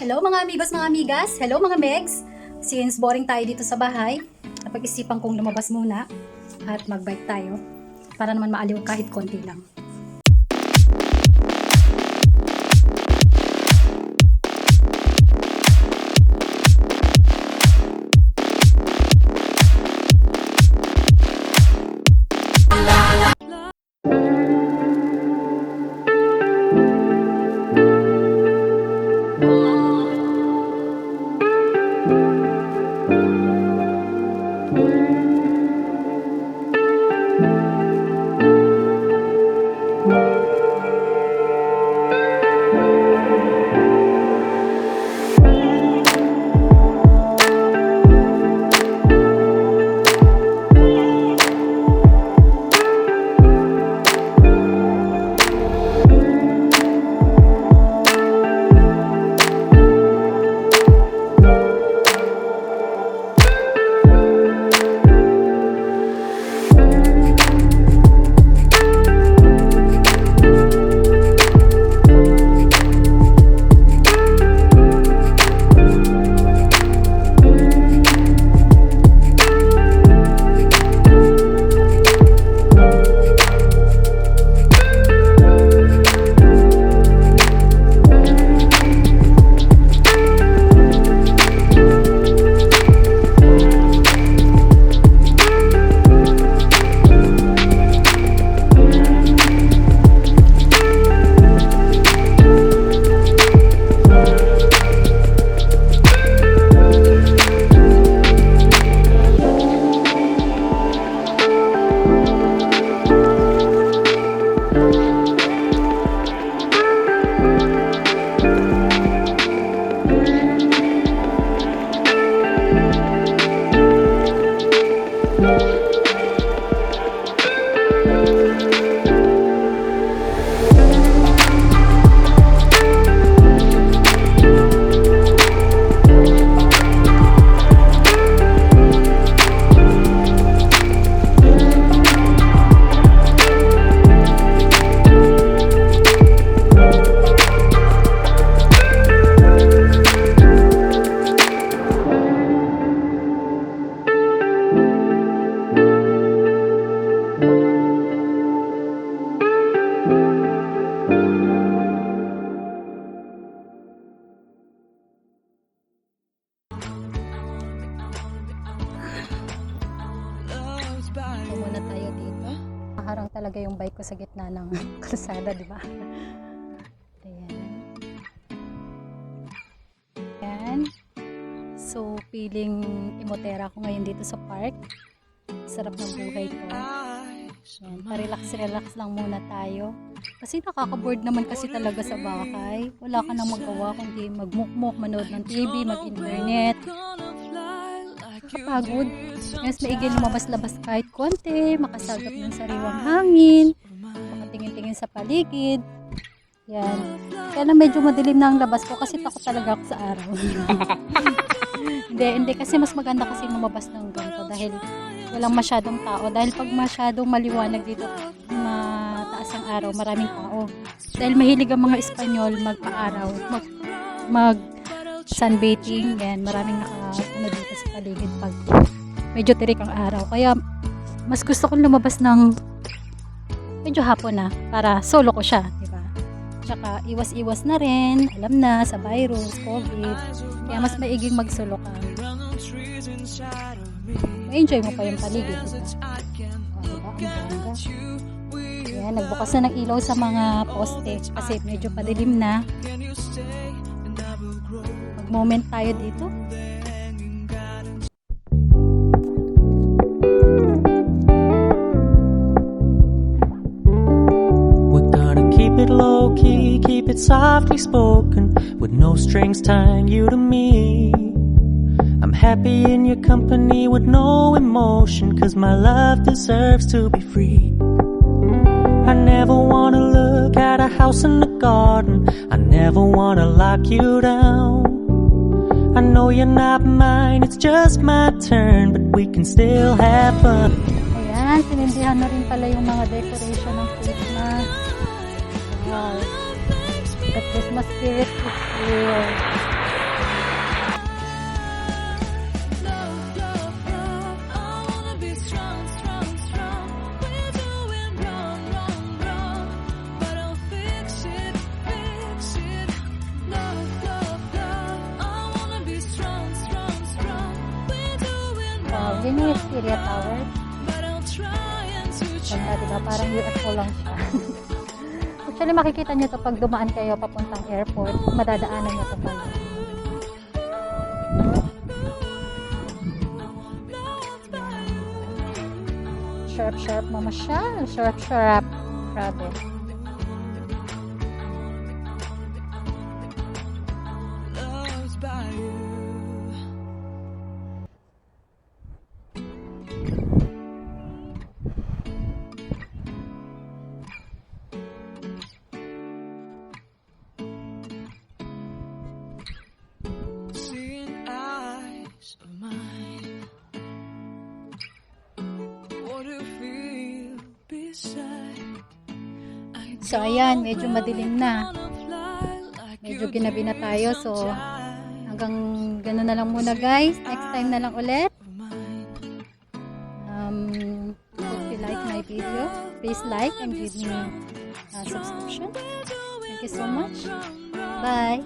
Hello mga amigos, mga amigas. Hello mga megs. Since boring tayo dito sa bahay, napag-isipan kong lumabas muna at mag-bike tayo para naman maaliw kahit konti lang. Muna tayo dito. Maharang talaga yung bike ko sa gitna ng kalsada, di ba? Ayan. Ayan. So, feeling imotera ko ngayon dito sa park. Sarap ng buhay ko. Ayan. Pa-relax lang muna tayo. Kasi nakaka-board naman kasi talaga sa bahay. Wala ka nang magawa kundi magmukmok, manood ng TV, mag-internet. Nakapagod. Mas maigi lumabas-labas kahit konti, makasagap ng sariwang hangin, makatingin-tingin sa paligid. Yan. Kaya na medyo madilim na ang labas ko kasi takot talaga ako sa araw. Hindi kasi mas maganda kasi lumabas ng ganito dahil walang masyadong tao. Dahil pag masyadong maliwanag dito, mataas ang araw, maraming tao. Dahil mahilig ang mga Espanyol magpa-araw, mag sunbathing, yan, maraming nakaano dito sa paligid pag medyo tirik ang araw. Kaya mas gusto kong lumabas ng medyo hapon na para solo ko siya, di ba? Tsaka iwas-iwas na rin, alam na sa virus, COVID. Kaya mas maiging mag-solo ka. Ma-enjoy mo pa yung paligid, di ba? O, diba? Ang ganda. Yan, nagbukas na ng ilaw sa mga poste kasi medyo padilim na. Mag-moment tayo dito. Low-key, keep it softly spoken, with no strings tying you to me. I'm happy in your company with no emotion, 'cause my love deserves to be free. I never wanna look at a house in the garden, I never wanna lock you down. I know you're not mine, it's just my turn, but we can still have fun. Ayan, sinindihan na rin pala yung mga decoration ng Christmas. Wow. The Christmas spirit is real. Yan yung Xperia Tower. Ganda, diba? Parang UFO lang siya. Actually, makikita nyo to pag dumaan kayo papuntang airport. Madadaanan nyo to pala. Sharp mamasyal. Sharp. Grabe. Seeing eyes of mine. What do you feel beside? So, ayan. Medyo madilim na. Medyo ginabi na tayo. So, hanggang gano'n na lang muna guys. Next time na lang ulit. If you like my video, please like and give me a subscription. Thank you so much. Bye.